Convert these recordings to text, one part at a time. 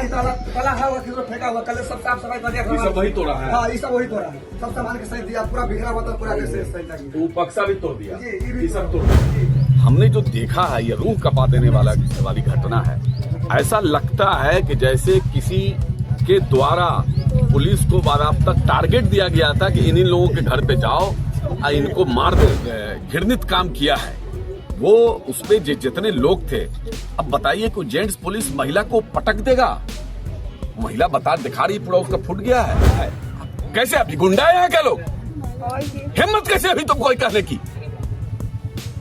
पला हुआ किसी फेंका हुआ, कल सब साफ सफाई कर दिया, सब वही तोड़ा है। हाँ, ये सब वही तोड़ा है, सब सामान के सही दिया, पूरा बिखरा हुआ था, पूरा कैसे सही लगी। तो बक्सा भी तोड़ दिया, ये ये सब तोड़ दिया। हमने जो देखा है ये रूह कपा देने वाली घटना है। ऐसा लगता है कि जैसे किसी के द्वारा पुलिस को बाराबता टारगेट दिया गया था कि इन लोगों के घर पे जाओ और इनको मार दे। घृणित काम किया है वो, उसपे जितने लोग थे। अब बताइए कि जेंट्स पुलिस महिला को पटक देगा? महिला बता दिखा रही, पूरा उसका फूट गया है। कैसे अभी गुंडा है यहाँ के लोग? हिम्मत कैसे अभी तुम कोई कहने की?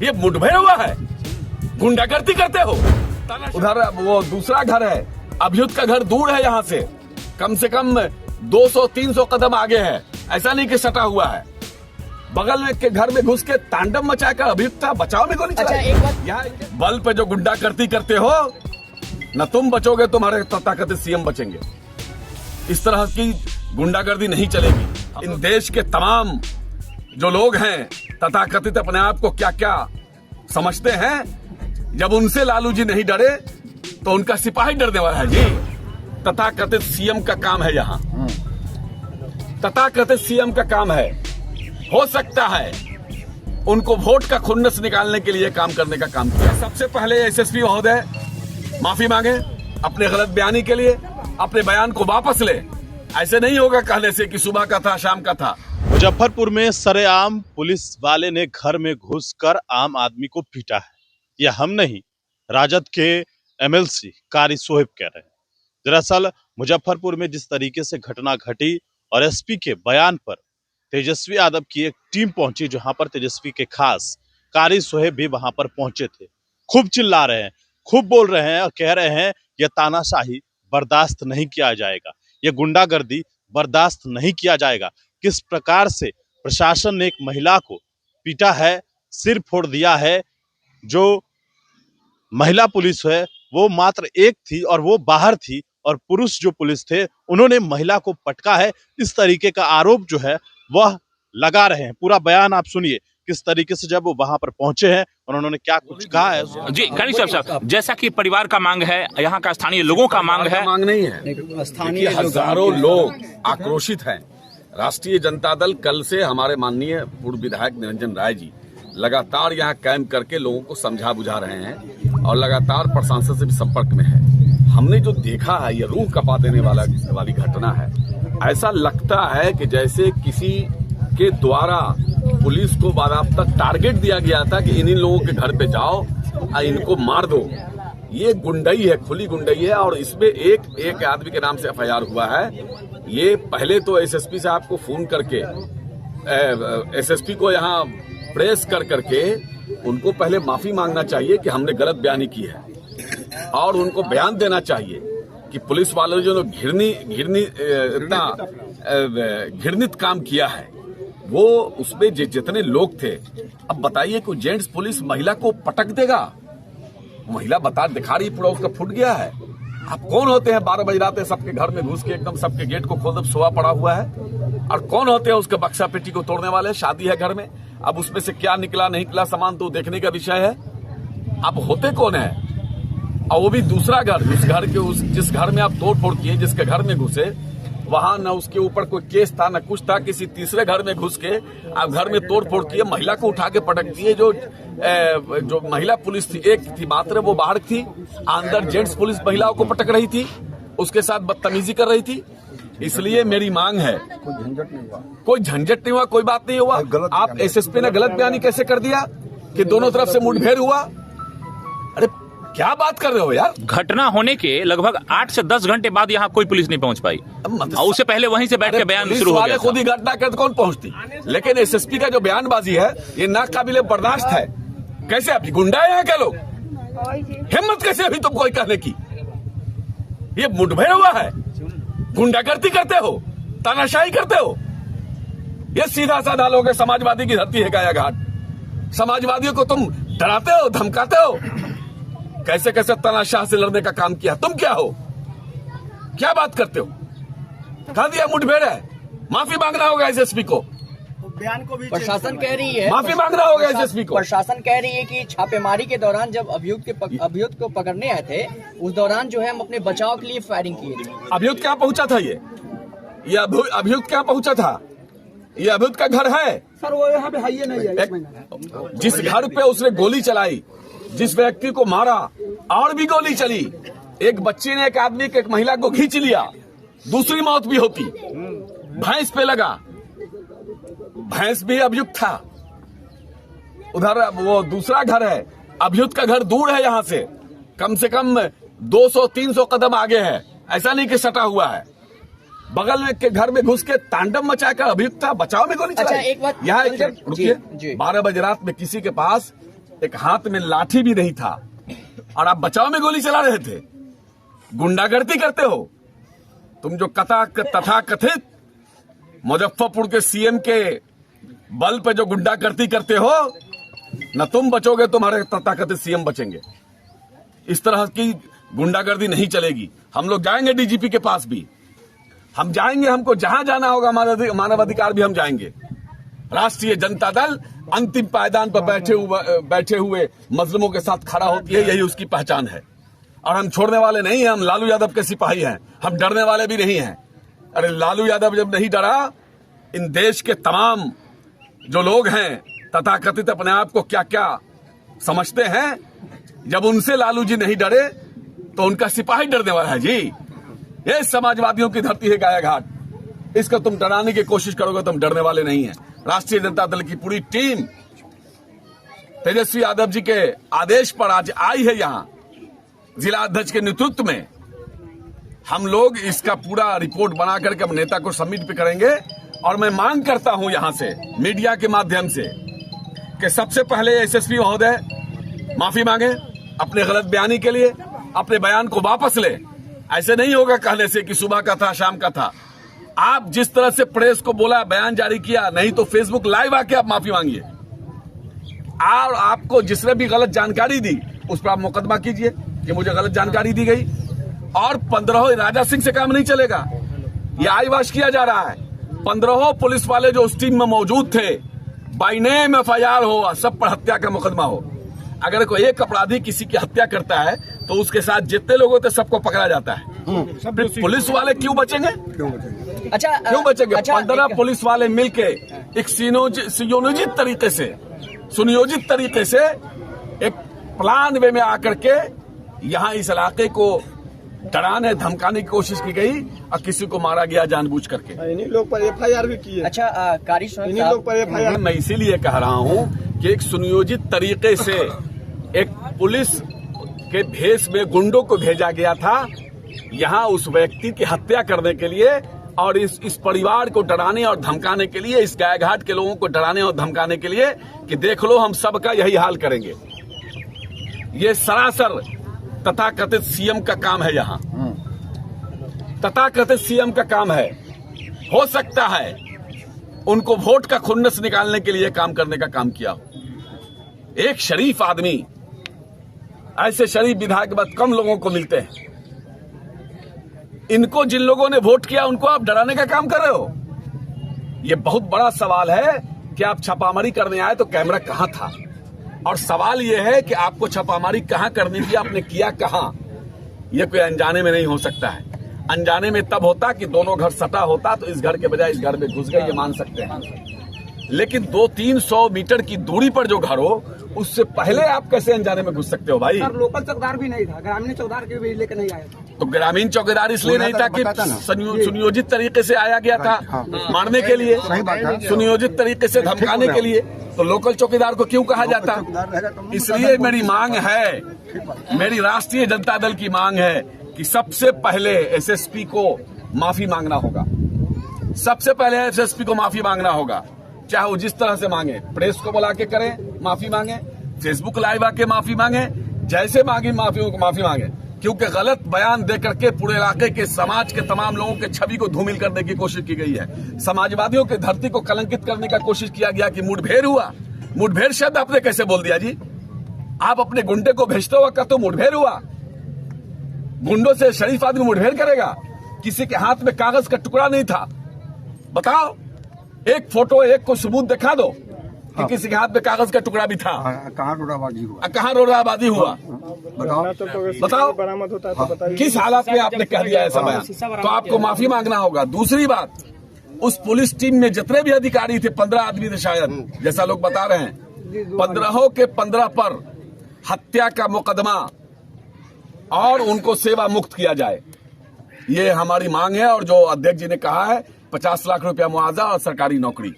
ये मुठभेड़ हुआ है, गुंडागर्दी करते हो। उधर वो दूसरा घर है, अभियुक्त का घर दूर है यहाँ से कम 200-300 कदम आगे है। ऐसा नहीं कि सटा हुआ है। बगल में के घर में घुस के तांडव मचाकर अभियुक्त था, बचाव में गोली चलाई। यहाँ बल पे जो गुंडागर्दी करते हो, न तुम बचोगे, तुम्हारे तथाकथित सीएम बचेंगे। इस तरह की गुंडागर्दी नहीं चलेगी। इन देश के तमाम जो लोग हैं तथाकथित अपने आप को क्या क्या समझते हैं, जब उनसे लालू जी नहीं डरे तो उनका सिपाही डरने वाला है जी। तथाकथित सीएम का काम है यहाँ, तथाकथित सीएम का काम है। हो सकता है उनको वोट का खुन्नस निकालने के लिए काम करने का काम किया। सबसे पहले एसएसपी महोदय माफी मांगे अपने गलत बयानी के लिए, अपने बयान को वापस ले। ऐसे नहीं होगा कहने से कि सुबह का था शाम का था। मुजफ्फरपुर में सरेआम पुलिस वाले ने घर में घुसकर आम आदमी को पीटा है। यह हम नहीं, राजद के एमएलसी कारी सोहेब कह रहे हैं। दरअसल मुजफ्फरपुर में जिस तरीके से घटना घटी और एसपी के बयान पर तेजस्वी यादव की एक टीम पहुंची, जहां पर तेजस्वी के खास कारी सोहेब भी वहां पर पहुंचे थे। खूब चिल्ला रहे हैं, खूब बोल रहे हैं और कह रहे हैं यह तानाशाही बर्दाश्त नहीं किया जाएगा, यह गुंडागर्दी बर्दाश्त नहीं किया जाएगा। किस प्रकार से प्रशासन ने एक महिला को पीटा है, सिर फोड़ दिया है। जो महिला पुलिस है वो मात्र एक थी और वो बाहर थी, और पुरुष जो पुलिस थे उन्होंने महिला को पटका है। इस तरीके का आरोप जो है वह लगा रहे हैं। पूरा बयान आप सुनिए किस तरीके से जब वो वहां पर पहुंचे हैं और उन्होंने क्या कुछ कहा है। जी कारी साहब, जैसा कि परिवार का मांग है, यहाँ का स्थानीय लोगों का मांग है। मांग नहीं है, स्थानीय हजारों लोग आक्रोशित हैं। राष्ट्रीय जनता दल कल से हमारे माननीय पूर्व विधायक निरंजन राय जी लगातार यहाँ कैंप करके लोगों को समझा बुझा रहे हैं और लगातार प्रशासन से भी संपर्क में है। हमने जो देखा है ये रूह कपा देने वाली घटना है। ऐसा लगता है कि जैसे किसी के द्वारा पुलिस को बाराबता टारगेट दिया गया था कि इन लोगों के घर पे जाओ और इनको मार दो। ये गुंडई है, खुली गुंडई है। और इसमें एक आदमी के नाम से एफआईआर हुआ है। ये पहले तो एसएसपी साहब को फोन करके, एसएसपी को यहाँ प्रेस करके उनको पहले माफी मांगना चाहिए कि हमने गलत बयानी की है, और उनको बयान देना चाहिए कि पुलिस वालों जो घृणित काम किया है वो, उसमें जितने लोग थे। अब बताइए कि जेंट्स पुलिस महिला को पटक देगा? महिला बता दिखा रही, पूरा उसका फूट गया है। आप कौन होते हैं 12 बजे रात सबके घर में घुस के एकदम सबके गेट को खोल सोया पड़ा हुआ है? और कौन होते हैं उसके बक्सा पेटी को तोड़ने वाले? शादी है घर में, अब उसमें से क्या निकला नहीं निकला सामान तो देखने का विषय है। अब होते कौन है? और वो भी दूसरा घर, जिस घर में आप तोड़ फोड़ किए, जिसके घर में घुसे, वहां न उसके ऊपर कोई केस था न कुछ था। किसी तीसरे घर में घुस के आप घर में तोड़ फोड़ किए, महिला को उठा के पटक दिए। जो महिला पुलिस थी, एक थी मात्र, वो बाहर थी। अंदर जेंट्स पुलिस महिलाओं को पटक रही थी, उसके साथ बदतमीजी कर रही थी। इसलिए मेरी मांग है, कोई झंझट नहीं हुआ, कोई बात नहीं हुआ। आप एसएसपी ने गलत बयानी कैसे कर दिया कि दोनों तरफ से मुठभेड़ हुआ? अरे क्या बात कर रहे हो यार? घटना होने के लगभग 8 से 10 घंटे बाद यहाँ कोई पुलिस नहीं पहुंच पाई, और उससे पहले वहीं से बैठ के बयान शुरू हो गया। खुद ही घटना करते कौन पहुंचती? लेकिन एसएसपी का जो बयानबाजी है ये नाकाबिले बर्दाश्त है। कैसे अभी गुंडा है यहाँ के लोग? हिम्मत कैसे अभी तुम कोई कहने की? ये मुठभेड़ हुआ है, गुंडागर्दी करते हो, तानाशाही करते हो। ये सीधा साधा लोग है, समाजवादी की धरती है काया घाट। समाजवादियों को तुम डराते हो, धमकाते हो। कैसे कैसे तानाशाह से लड़ने का काम किया? तुम क्या हो? क्या बात करते हो? कहा दिया मुठभेड़ है, माफी मांगना होगा एसएसपी को। बयान को भी प्रशासन कह रही है, माफी मांग रहा होगा एसएसपी को। प्रशासन कह रही है कि छापेमारी के दौरान जब अभियुक्त को पकड़ने आए थे, उस दौरान जो है हम अपने बचाव के लिए फायरिंग किए थे। अभियुक्त क्या पहुंचा था? ये अभियुक्त क्या पहुंचा था? ये अभियुक्त का घर है सर, वो यहाँ पे है नहीं है। जिस घर पे उसने गोली चलाई, जिस व्यक्ति को मारा और भी गोली चली, एक बच्चे ने एक आदमी के एक महिला को खींच लिया, दूसरी मौत भी होती। भैंस पे लगा, भैंस भी अभियुक्त था। उधर वो दूसरा घर है, अभियुक्त का घर दूर है यहाँ से कम 200-300 कदम आगे है, ऐसा नहीं कि सटा हुआ है। बगल में के घर में घुस के तांडव मचाकर अभियुक्त था, बचाव में गोली चलाई। अच्छा, एक बात यहाँ रुकिए, 12 बजे रात में किसी के पास एक हाथ में लाठी भी नहीं था और आप बचाव में गोली चला रहे थे। गुंडागर्दी करते हो तुम, जो तथाकथित मुजफ्फरपुर के सीएम के बल पे जो गुंडागर्दी करते हो, न तुम बचोगे, तुम्हारे तथाकथित सीएम बचेंगे। इस तरह की गुंडागर्दी नहीं चलेगी। हम लोग जाएंगे डीजीपी के पास भी, हम जाएंगे, हमको जहां जाना होगा मानवाधिकार भी हम जाएंगे। राष्ट्रीय जनता दल अंतिम पायदान पर बैठे हुए मजलूमों के साथ खड़ा होती है, यही उसकी पहचान है। और हम छोड़ने वाले नहीं हैं, हम लालू यादव के सिपाही हैं, हम डरने वाले भी नहीं हैं। अरे लालू यादव जब नहीं डरा, इन देश के तमाम जो लोग हैं तथाकथित अपने आप को क्या क्या समझते हैं, जब उनसे लालू जी नहीं डरे तो उनका सिपाही डरने वाला है जी। ये समाजवादियों की धरती है गायाघाट, इसको तुम डराने की कोशिश करोगे, तुम डरने वाले नहीं है। राष्ट्रीय जनता दल की पूरी टीम तेजस्वी यादव जी के आदेश पर आज आई है यहाँ, जिला अध्यक्ष के नेतृत्व में। हम लोग इसका पूरा रिपोर्ट बना करके हम नेता को सबमिट भी करेंगे। और मैं मांग करता हूं यहां से मीडिया के माध्यम से कि सबसे पहले एसएसपी महोदय माफी मांगे अपने गलत बयानी के लिए, अपने बयान को वापस ले। ऐसे नहीं होगा कहने से कि सुबह का था शाम का था। आप जिस तरह से प्रेस को बोला, बयान जारी किया, नहीं तो फेसबुक लाइव आके आप माफी मांगिए। और आपको जिसने भी गलत जानकारी दी उस पर आप मुकदमा कीजिए कि मुझे गलत जानकारी दी गई। और 15 राजा सिंह से काम नहीं चलेगा, ये आईवाश किया जा रहा है। 15 पुलिस वाले जो उस टीम में मौजूद थे, बाई नेम एफआईआर हो, सब पर हत्या का मुकदमा हो। अगर कोई एक अपराधी किसी की हत्या करता है तो उसके साथ जितने लोग होते सबको पकड़ा जाता है। पुलिस वाले क्यों बचेंगे? अच्छा, क्यों बचेंगे? 15 पुलिस वाले मिलके एक सुनियोजित तरीके से एक प्लान वे में आकर के यहाँ इस इलाके को डराने धमकाने की कोशिश की गई और किसी को मारा गया जानबूझ करके। इन्हीं लोग पर एफआईआर भी की है। अच्छा, कारी इन्हीं लोग पर एफआईआर। मैं इसीलिए कह रहा हूँ कि एक सुनियोजित तरीके से एक पुलिस के भेष में गुंडों को भेजा गया था यहाँ उस व्यक्ति की हत्या करने के लिए और इस परिवार को डराने और धमकाने के लिए, इस गायघाट के लोगों को डराने और धमकाने के लिए कि देख लो हम सबका यही हाल करेंगे। ये सरासर तथाकथित सीएम का काम है। यहाँ तथाकथित सीएम का काम है। हो सकता है उनको वोट का खुन्नस निकालने के लिए काम करने का काम किया हो। एक शरीफ आदमी, ऐसे शरीफ विधायक बहुत कम लोगों को मिलते हैं। इनको जिन लोगों ने वोट किया उनको आप डराने का काम कर रहे हो। यह बहुत बड़ा सवाल है कि आप छापामारी करने आए तो कैमरा कहां था, और सवाल यह है कि आपको छापामारी कहां करनी थी, आपने किया कहां। यह कोई अनजाने में नहीं हो सकता है। अनजाने में तब होता कि दोनों घर सटा होता तो इस घर के बजाय इस घर में घुस गए, ये मान सकते हैं। लेकिन 200-300 मीटर की दूरी पर जो घर हो उससे पहले आप कैसे अनजाने में घुस सकते हो भाई? सर, लोकल चौकीदार भी नहीं था, ग्रामीण चौकीदार के भी लेकर नहीं आया था। तो ग्रामीण चौकीदार इसलिए नहीं था कि सुनियोजित तरीके से आया गया था मारने के लिए, सुनियोजित तरीके से धमकाने के लिए। तो लोकल चौकीदार को क्यों कहा जाता? इसलिए मेरी मांग है, मेरी राष्ट्रीय जनता दल की मांग है कि सबसे पहले एसएसपी को माफी मांगना होगा। सबसे पहले एसएसपी को माफी मांगना होगा, चाहे वो जिस तरह से मांगे, प्रेस को बुला के करें माफी मांगे, फेसबुक लाइव आके माफी मांगे, जैसे मांगी माफी मांगे। क्योंकि गलत बयान दे करके पूरे इलाके के समाज के तमाम लोगों के छवि को धूमिल करने की कोशिश की गई है। समाजवादियों की धरती को कलंकित करने का कोशिश किया गया कि मुठभेड़ हुआ। मुठभेड़ शब्द आपने कैसे बोल दिया जी? आप अपने गुंडे को भेजते हो कहते हो मुठभेड़ हुआ। गुंडों से शरीफ आदमी मुठभेड़ करेगा? किसी के हाथ में कागज का टुकड़ा नहीं था, बताओ। एक फोटो, एक को सबूत दिखा दो कि किसी के हाथ में कागज का टुकड़ा भी था। कहाँ टोटाबाजी हुआ? कहाँ रोड़ाबाजी हुआ? बताओ बरामद होता है तो बताइए। किस हालत में आपने कह दिया ऐसा बयान? तो आपको माफी मांगना होगा। दूसरी बात, उस पुलिस टीम में जितने भी अधिकारी थे, 15 आदमी थे शायद, जैसा लोग बता रहे हैं, 15 के 15 पर हत्या का मुकदमा और उनको सेवा मुक्त किया जाए, ये हमारी मांग है। और जो अध्यक्ष जी ने कहा है 50 लाख रुपया मुआवजा और सरकारी नौकरी।